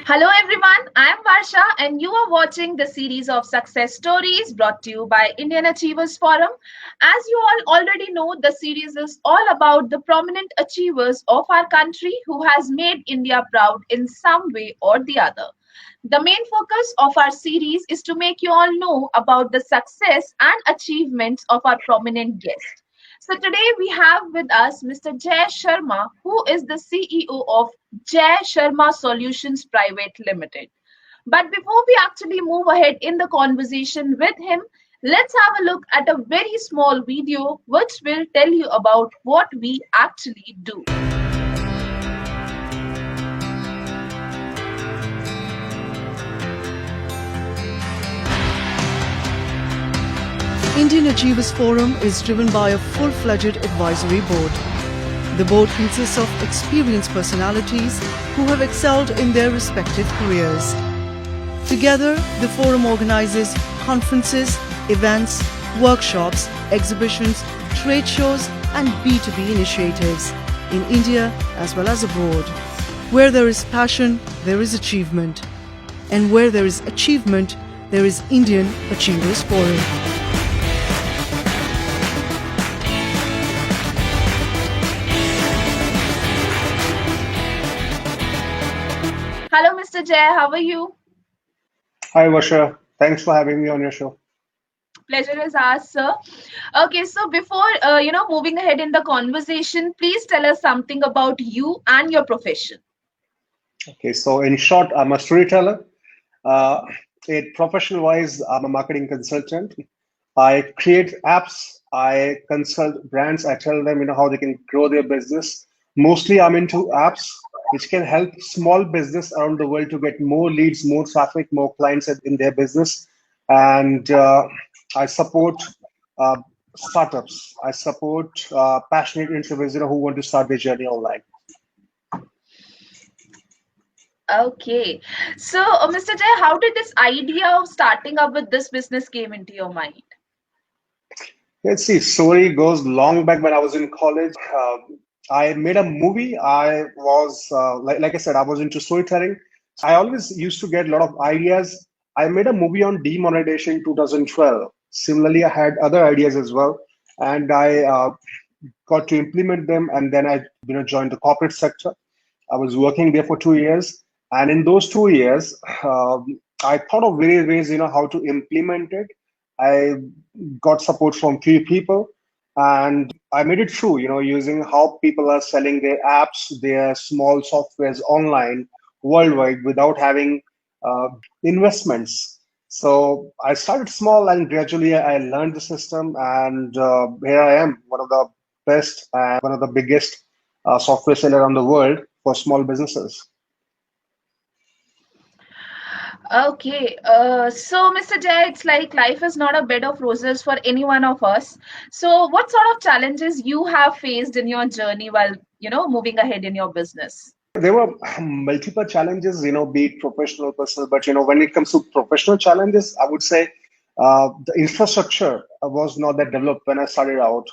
Hello everyone, I am Varsha and you are watching the series of success stories brought to you by Indian Achievers Forum. As you all already know, the series is all about the prominent achievers of our country who has made India proud in some way or the other. The main focus of our series is to make you all know about the success and achievements of our prominent guests. So today we have with us Mr. Jai Sharma, who is the CEO of Jai Sharma Solutions Private Limited. But before we actually move ahead in the conversation with him, let's have a look at a very small video which will tell you about what we actually do. Indian Achievers Forum is driven by a full-fledged advisory board. The board consists of experienced personalities who have excelled in their respective careers. Together, the forum organizes conferences, events, workshops, exhibitions, trade shows and B2B initiatives in India as well as abroad. Where there is passion, there is achievement. And where there is achievement, there is Indian Achievers Forum. Hello, Mr. Jay. How are you? Hi, Varsha. Thanks for having me on your show. Pleasure is ours, sir. Okay, so before moving ahead in the conversation, please tell us something about you and your profession. Okay, so in short, I'm a storyteller. Uh, Professional-wise, I'm a marketing consultant. I create apps. I consult brands. I tell them, how they can grow their business. Mostly, I'm into apps which can help small business around the world to get more leads, more traffic, more clients in their business. And I support uh, startups. I support passionate individuals, who want to start their journey online. Okay, so Mr. Jay, how did this idea of starting up with this business came into your mind? Let's see, story goes long back when I was in college. I made a movie. I was, like I said, I was into storytelling. I always used to get a lot of ideas. I made a movie on demonetization in 2012. Similarly, I had other ideas as well, and I got to implement them. And then I, joined the corporate sector. I was working there for 2 years, and in those 2 years, I thought of various ways, how to implement it. I got support from few people, and I made it through, using how people are selling their apps, their small softwares online worldwide without having big investments. So I started small, and gradually I learned the system, and here I am, one of the best and one of the biggest software seller around the world for small businesses. Okay, so Mr. Jay, it's like life is not a bed of roses for any one of us. So, what sort of challenges you have faced in your journey while moving ahead in your business? There were multiple challenges, be it professional, personal, but when it comes to professional challenges, I would say the infrastructure was not that developed when I started out,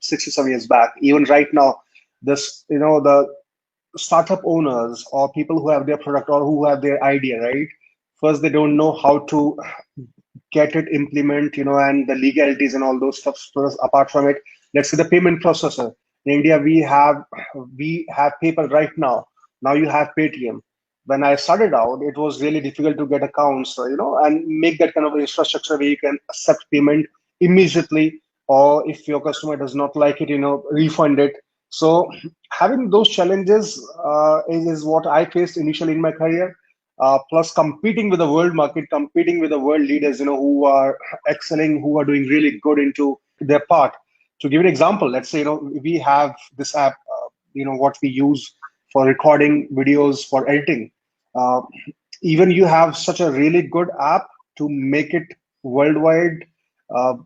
6 to 7 years back. Even right now, this, the startup owners or people who have their product or who have their idea, right? First, they don't know how to get it implement, and the legalities and all those stuff. So apart from it, let's say the payment processor. In India, we have PayPal right now. Now you have Paytm. When I started out, it was really difficult to get accounts, and make that kind of infrastructure where you can accept payment immediately, or if your customer does not like it, refund it. So having those challenges is what I faced initially in my career. Plus competing with the world market, competing with the world leaders, who are excelling, who are doing really good into their part. To give an example, let's say, we have this app, what we use for recording videos, for editing. Uh, Even you have such a really good app, to make it worldwide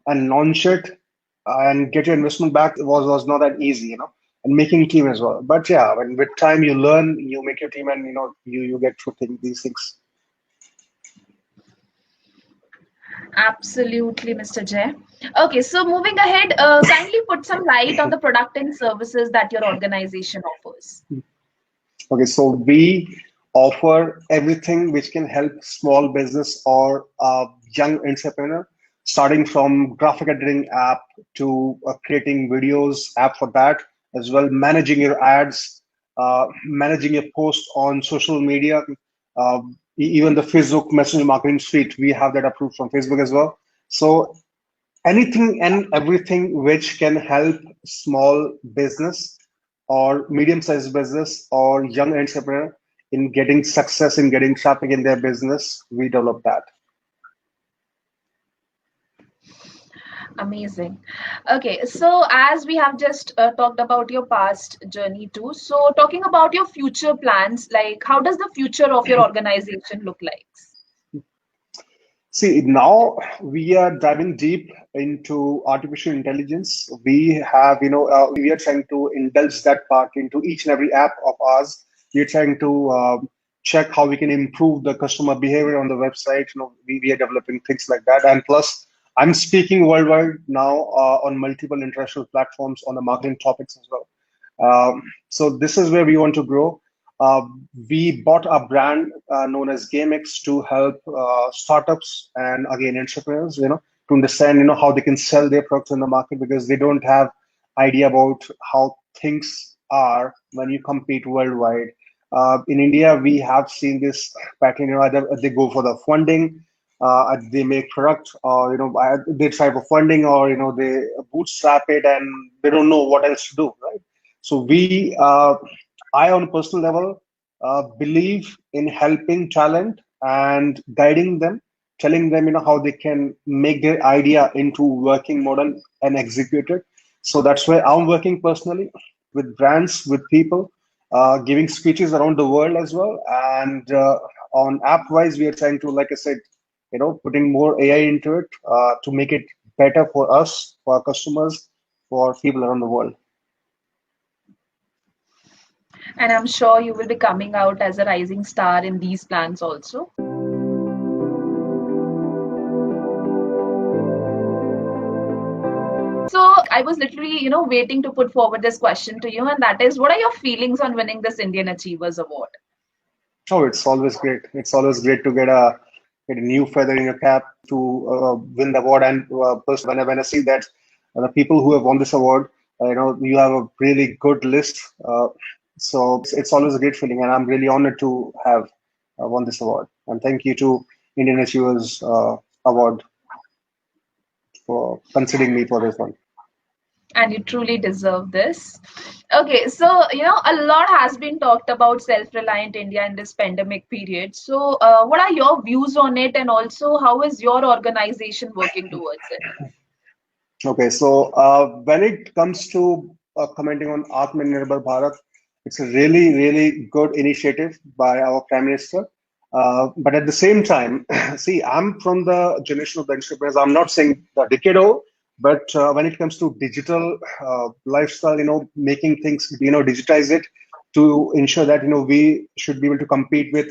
and launch it and get your investment back was not that easy, and making team as well. But yeah, when with time you learn, you make your team, and you get through these things. Absolutely, Mr. Jay. Okay, so moving ahead, kindly put some light on the product and services that your organization offers. Okay, so we offer everything which can help small business or young entrepreneur, starting from graphic editing app to creating videos app for that, as well managing your ads, managing your post on social media, uh, even the Facebook Messenger marketing suite. We have that approved from Facebook as well. So anything and everything which can help small business or medium-sized business or young entrepreneur in getting success, in getting traffic in their business, we develop that. Amazing. Okay, so as we have just talked about your past journey too, so talking about your future plans, like how does the future of your organization look like? See, now we are diving deep into artificial intelligence. We have, we are trying to indulge that part into each and every app of ours. We are trying to check how we can improve the customer behavior on the website. We are developing things like that. And plus, I'm speaking worldwide now on multiple international platforms on the marketing topics as well. So this is where we want to grow. Uh, we bought a brand known as GameX to help startups and again entrepreneurs, to understand, how they can sell their products in the market because they don't have idea about how things are when you compete worldwide. In India, we have seen this pattern. Either they go for the funding, they make product, or they try for funding, or they bootstrap it, and they don't know what else to do, right? So I on a personal level, believe in helping talent and guiding them, telling them, how they can make their idea into working model and execute it. So that's where I'm working personally with brands, with people, giving speeches around the world as well. And on app wise, we are trying to, like I said, putting more AI into it to make it better for us, for our customers, for people around the world. And I'm sure you will be coming out as a rising star in these plans also. So I was literally, waiting to put forward this question to you, and that is, what are your feelings on winning this Indian Achievers Award? Oh, it's always great. It's always great to get a new feather in your cap to win the award. And personally, when I see that the people who have won this award, you have a really good list. So it's always a great feeling, and I'm really honored to have won this award. And thank you to Indian Achievers Award for considering me for this one. And you truly deserve this. Okay, so a lot has been talked about self-reliant India in this pandemic period. So, what are your views on it, and also how is your organization working towards it? Okay, so when it comes to commenting on Atmanirbhar Bharat, it's a really, really good initiative by our Prime Minister. But at the same time, see, I'm from the generation of the entrepreneurs. I'm not saying the decade old, but when it comes to digital lifestyle, making things, digitize it to ensure that, we should be able to compete with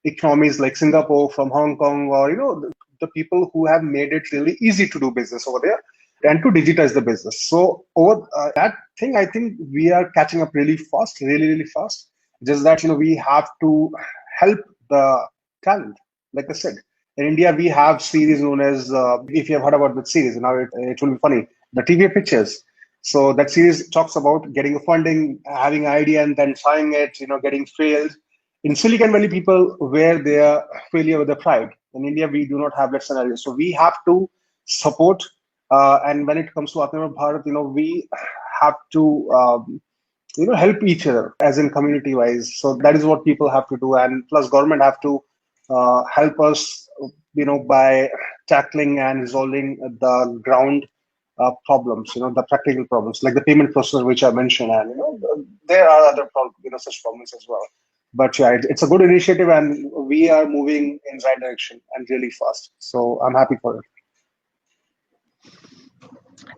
economies like Singapore, from Hong Kong, or, the people who have made it really easy to do business over there and to digitize the business. So over that thing, I think we are catching up really fast, really, really fast. Just that, we have to help the talent. Like I said, in India, we have series known as, if you have heard about that series, now it will be funny, the TV Pictures. So that series talks about getting a funding, having an idea, and then trying it, getting failed. In Silicon Valley, people wear their failure with their pride. In India, we do not have that scenario. So we have to support and when it comes to Atmanirbhar Bharat, we have to, help each other as in community wise. So that is what people have to do. And plus government have to help us, by tackling and resolving the ground problems, the practical problems, like the payment process, which I mentioned. And, there are other problems, such problems as well. But yeah, it's a good initiative and we are moving in the right direction and really fast. So I'm happy for it.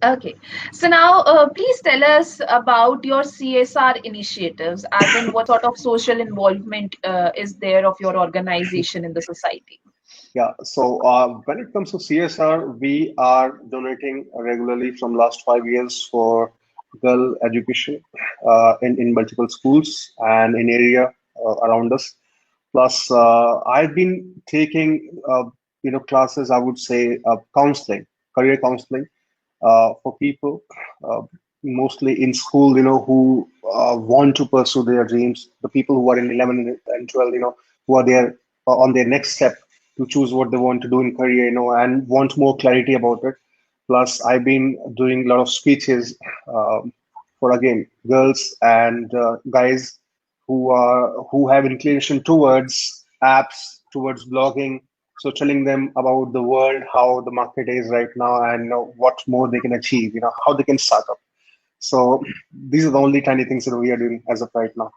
Okay, so now please tell us about your CSR initiatives, as in what sort of social involvement is there of your organization in the society? Yeah, so when it comes to CSR, we are donating regularly from last 5 years for girl education in multiple schools and in area around us. Plus, I've been taking, classes, I would say, counseling, career counseling for people, uh, mostly in school, who want to pursue their dreams, the people who are in 11 and 12, who are there on their next step to choose what they want to do in career, and want more clarity about it. Plus, I've been doing a lot of speeches for, again, girls and guys who have inclination towards apps, towards blogging. So telling them about the world, how the market is right now, and what more they can achieve, how they can start up. So these are the only tiny things that we are doing as of right now.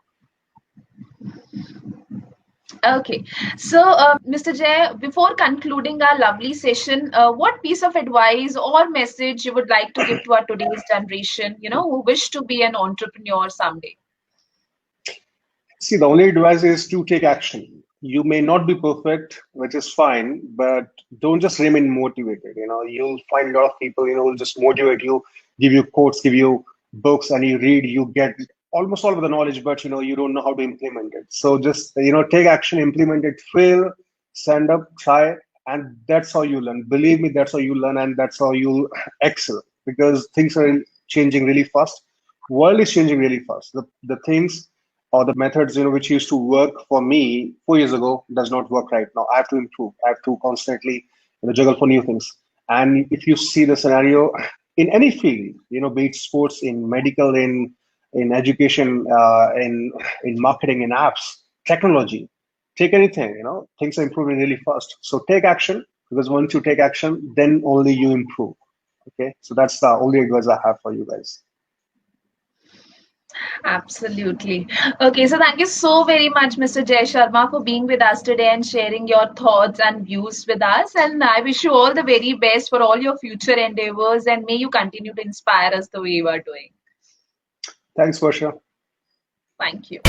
Okay, so Mr. Jay, before concluding our lovely session, what piece of advice or message you would like to give to our today's generation, who wish to be an entrepreneur someday? See, the only advice is to take action. You may not be perfect, which is fine, but don't just remain motivated. You'll find a lot of people, will just motivate you, give you quotes, give you books, and you read, you get almost all of the knowledge, but you don't know how to implement it. So just take action, implement it, fail, stand up, try, and that's how you learn. Believe me, that's how you learn, and that's how you'll excel because things are changing really fast. World is changing really fast. The things or the methods which used to work for me 4 years ago does not work right now. I have to improve. I have to constantly juggle for new things. And if you see the scenario in any field, be it sports, in medical, in education, in marketing, in apps, technology, take anything. Things are improving really fast. So take action, because once you take action, then only you improve. Okay, so that's the only advice I have for you guys. Absolutely. Okay, so thank you so very much, Mr. Jai Sharma, for being with us today and sharing your thoughts and views with us. And I wish you all the very best for all your future endeavors, and may you continue to inspire us the way you are doing. Thanks, Varsha. Thank you.